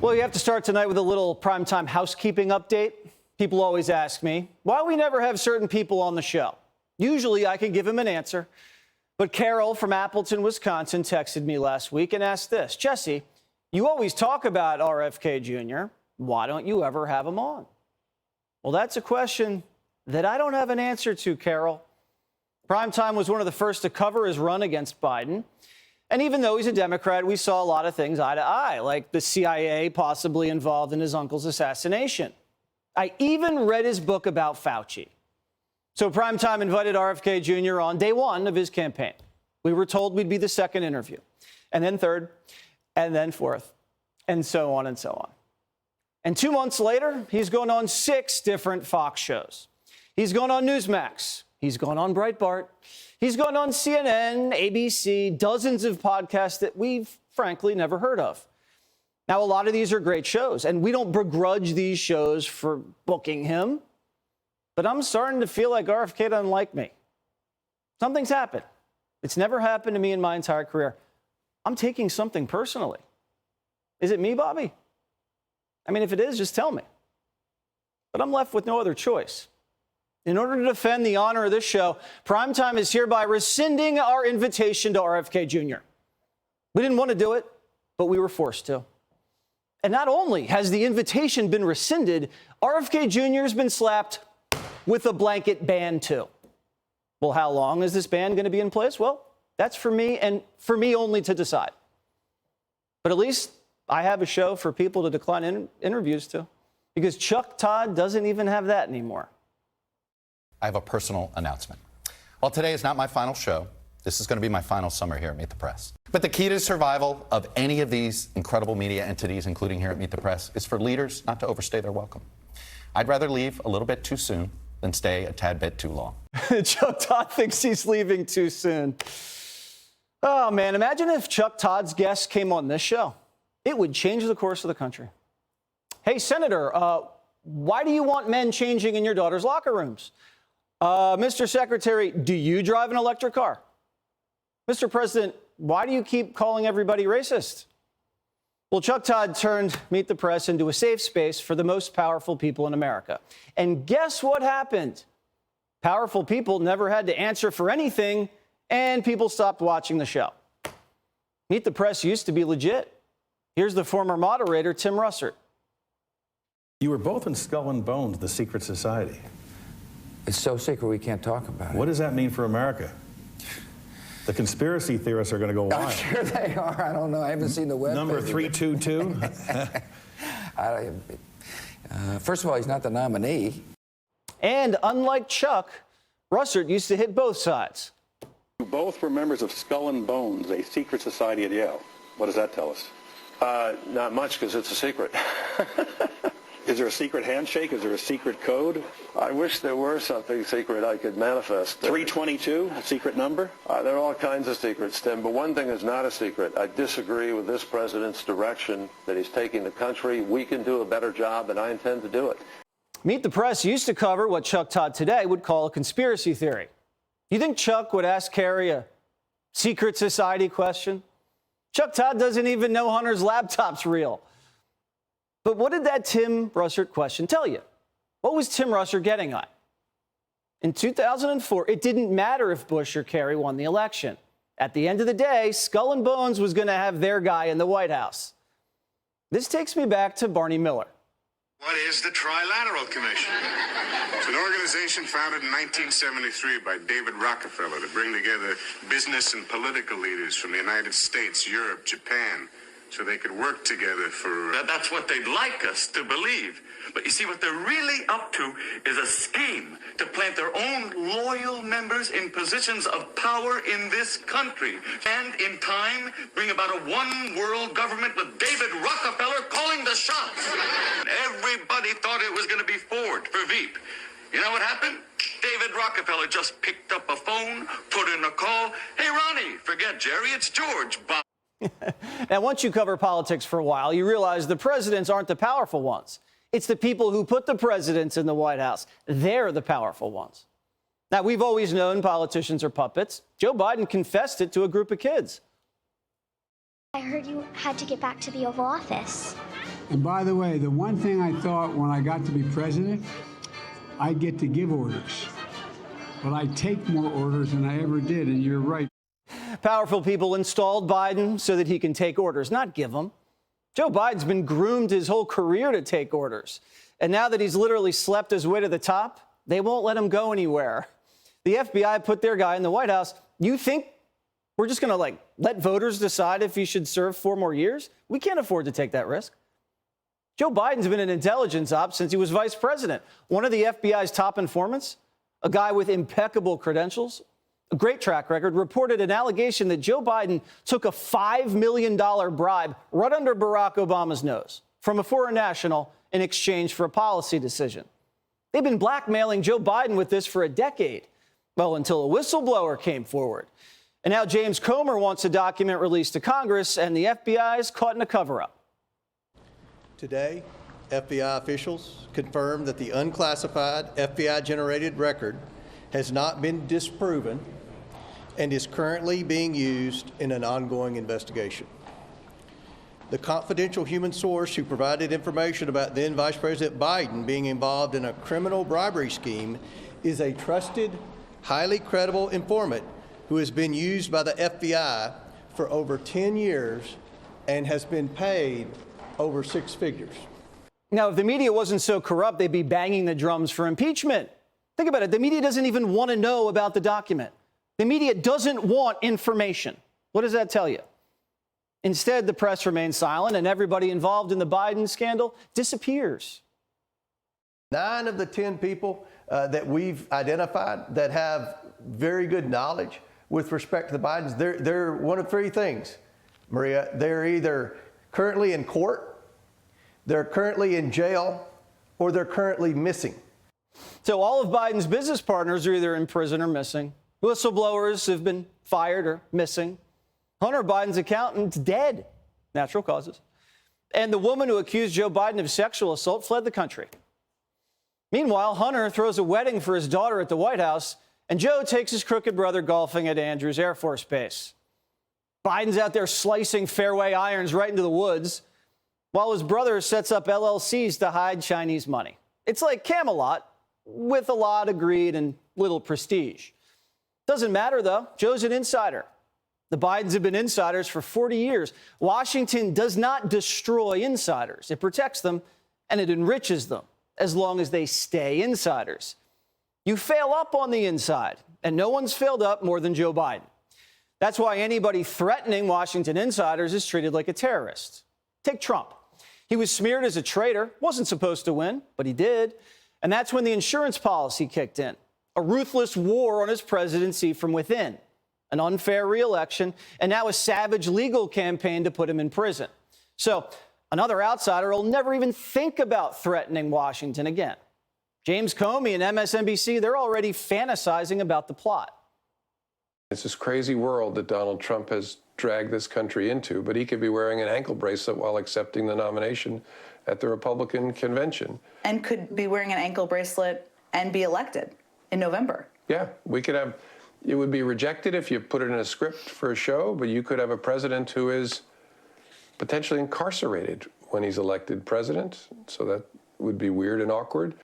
Well, you have to start tonight with a little primetime housekeeping update. People always ask me why we never have certain people on the show. Usually I can give them an answer. But Carol from Appleton, Wisconsin, texted me last week and asked this: Jesse, you always talk about RFK Jr. Why don't you ever have him on? Well, that's a question that I don't have an answer to, Carol. Primetime was one of the first to cover his run against Biden. And even though he's a Democrat, we saw a lot of things eye to eye, like the CIA possibly involved in his uncle's assassination. I even read his book about Fauci. So Primetime invited RFK Jr. on day one of his campaign. We were told we'd be the second interview, and then third, and then fourth, and so on and so on. And 2 months later, he's gone on 6 different Fox shows. He's gone on Newsmax. He's gone on Breitbart. He's gone on CNN, ABC, dozens of podcasts that we've frankly never heard of. Now, a lot of these are great shows, and we don't begrudge these shows for booking him. But I'm starting to feel like RFK doesn't like me. Something's happened. It's never happened to me in my entire career. I'm taking something personally. Is it me, Bobby? I mean, if it is, just tell me. But I'm left with no other choice. In order to defend the honor of this show, Primetime is hereby rescinding our invitation to RFK Jr. We didn't want to do it, but we were forced to. And not only has the invitation been rescinded, RFK Jr. has been slapped with a blanket ban, too. Well, how long is this ban going to be in place? Well, that's for me and for me only to decide. But at least I have a show for people to decline interviews to, because Chuck Todd doesn't even have that anymore. I have a personal announcement. While today is not my final show, this is going to be my final summer here at Meet the Press. But the key to survival of any of these incredible media entities, including here at Meet the Press, is for leaders not to overstay their welcome. I'd rather leave a little bit too soon than stay a tad bit too long. Chuck Todd thinks he's leaving too soon. Oh, man, imagine if Chuck Todd's guests came on this show. It would change the course of the country. Hey, Senator, why do you want men changing in your daughter's locker rooms? Mr. Secretary, do you drive an electric car? Mr. President, why do you keep calling everybody racist? Well, Chuck Todd turned Meet the Press into a safe space for the most powerful people in America. And guess what happened? Powerful people never had to answer for anything, and people stopped watching the show. Meet the Press used to be legit. Here's the former moderator, Tim Russert. You were both in Skull and Bones, the secret society. It's so secret we can't talk about it. What does that mean for America? The conspiracy theorists are going to go wild. I'm sure they are. I don't know. I haven't seen the web. Number 322? First of all, he's not the nominee. And unlike Chuck, Russert used to hit both sides. You both were members of Skull and Bones, a secret society at Yale. What does that tell us? Not much, because it's a secret. Is there a secret handshake? Is there a secret code? I wish there were something secret I could manifest. 322, a secret number? There are all kinds of secrets, Tim, but one thing is not a secret. I disagree with this president's direction that he's taking the country. We can do a better job, and I intend to do it. Meet the Press used to cover what Chuck Todd today would call a conspiracy theory. You think Chuck would ask Kerry a secret society question? Chuck Todd doesn't even know Hunter's laptop's real. But what did that Tim Russert question tell you? What was Tim Russert getting at? In 2004, it didn't matter if Bush or Kerry won the election. At the end of the day, Skull and Bones was going to have their guy in the White House. This takes me back to Barney Miller. What is the Trilateral Commission? It's an organization founded in 1973 by David Rockefeller to bring together business and political leaders from the United States, Europe, Japan, so they could work together for... That's what they'd like us to believe. But you see, what they're really up to is a scheme to plant their own loyal members in positions of power in this country. And in time, bring about a one-world government with David Rockefeller calling the shots. Everybody thought it was going to be Ford for Veep. You know what happened? David Rockefeller just picked up a phone, put in a call. Hey, Ronnie, forget Jerry, it's George. Bob. Now, once you cover politics for a while, you realize the presidents aren't the powerful ones. It's the people who put the presidents in the White House. They're the powerful ones. Now, we've always known politicians are puppets. Joe Biden confessed it to a group of kids. I heard you had to get back to the Oval Office. And by the way, the one thing I thought when I got to be president, I get to give orders. But I take more orders than I ever did, and you're right. Powerful people installed Biden so that he can take orders, not give them. Joe Biden's been groomed his whole career to take orders. And now that he's literally slept his way to the top, they won't let him go anywhere. The FBI put their guy in the White House. You think we're just going to let voters decide if he should serve 4 more years? We can't afford to take that risk. Joe Biden's been an intelligence op since he was vice president. One of the FBI's top informants, a guy with impeccable credentials, a great track record, reported an allegation that Joe Biden took a $5 million bribe right under Barack Obama's nose from a foreign national in exchange for a policy decision. They've been blackmailing Joe Biden with this for a decade, well, until a whistleblower came forward. And now James Comer wants a document released to Congress, and the FBI is caught in a cover-up. Today, FBI officials confirmed that the unclassified FBI-generated record has not been disproven and is currently being used in an ongoing investigation. The confidential human source who provided information about then Vice President Biden being involved in a criminal bribery scheme is a trusted, highly credible informant who has been used by the FBI for over 10 years and has been paid over 6 figures. Now, if the media wasn't so corrupt, they'd be banging the drums for impeachment. Think about it. The media doesn't even want to know about the document. The media doesn't want information. What does that tell you? Instead, the press remains silent and everybody involved in the Biden scandal disappears. 9 of the 10 people that we've identified that have very good knowledge with respect to the Bidens, they're one of 3 things, Maria. They're either currently in court, they're currently in jail, or they're currently missing. So all of Biden's business partners are either in prison or missing. Whistleblowers have been fired or missing. Hunter Biden's accountant's dead, natural causes. And the woman who accused Joe Biden of sexual assault fled the country. Meanwhile, Hunter throws a wedding for his daughter at the White House, and Joe takes his crooked brother golfing at Andrews Air Force Base. Biden's out there slicing fairway irons right into the woods, while his brother sets up LLCs to hide Chinese money. It's like Camelot, with a lot of greed and little prestige. Doesn't matter, though. Joe's an insider. The Bidens have been insiders for 40 years. Washington does not destroy insiders. It protects them, and it enriches them, as long as they stay insiders. You fail up on the inside, and no one's failed up more than Joe Biden. That's why anybody threatening Washington insiders is treated like a terrorist. Take Trump. He was smeared as a traitor, wasn't supposed to win, but he did. And that's when the insurance policy kicked in. A ruthless war on his presidency from within, an unfair re-election, and now a savage legal campaign to put him in prison. So another outsider will never even think about threatening Washington again. James Comey and MSNBC, they're already fantasizing about the plot. It's this crazy world that Donald Trump has dragged this country into, but he could be wearing an ankle bracelet while accepting the nomination at the Republican convention. And could be wearing an ankle bracelet and be elected in November. Yeah, we could have, it would be rejected if you put it in a script for a show, but you could have a president who is potentially incarcerated when he's elected president. So that would be weird and awkward.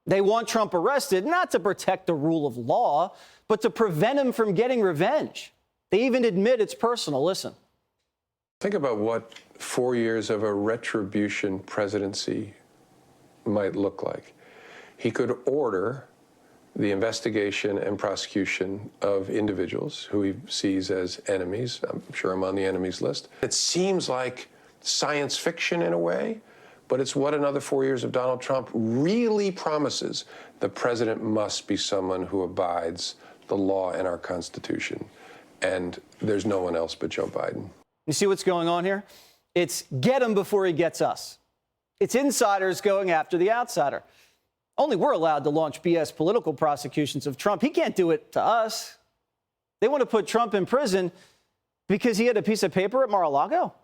They want Trump arrested, not to protect the rule of law, but to prevent him from getting revenge. They even admit it's personal. Listen. Think about what 4 years of a retribution presidency might look like. He could order the investigation and prosecution of individuals who he sees as enemies. I'm sure I'm on the enemies list. It seems like science fiction in a way, but it's what another 4 years of Donald Trump really promises. The president must be someone who abides the law and our Constitution. And there's no one else but Joe Biden. You see what's going on here? It's get him before he gets us. It's insiders going after the outsider. Only we're allowed to launch BS political prosecutions of Trump. He can't do it to us. They want to put Trump in prison because he had a piece of paper at Mar-a-Lago.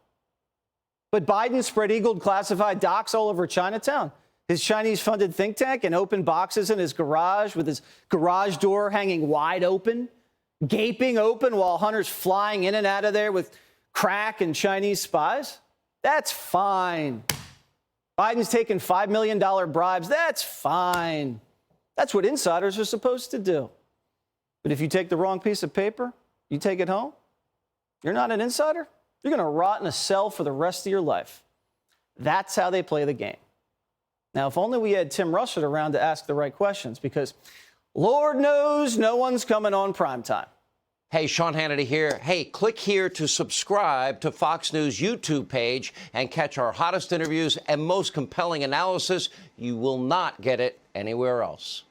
But Biden spread-eagled classified docs all over Chinatown. His Chinese-funded think tank and open boxes in his garage with his garage door hanging wide open, gaping open while Hunter's flying in and out of there with crack and Chinese spies. That's fine. Biden's taking $5 million bribes. That's fine. That's what insiders are supposed to do. But if you take the wrong piece of paper, you take it home, you're not an insider, you're going to rot in a cell for the rest of your life. That's how they play the game. Now, if only we had Tim Russert around to ask the right questions, because Lord knows no one's coming on primetime. Hey, Sean Hannity here. Hey, click here to subscribe to Fox News YouTube page and catch our hottest interviews and most compelling analysis. You will not get it anywhere else.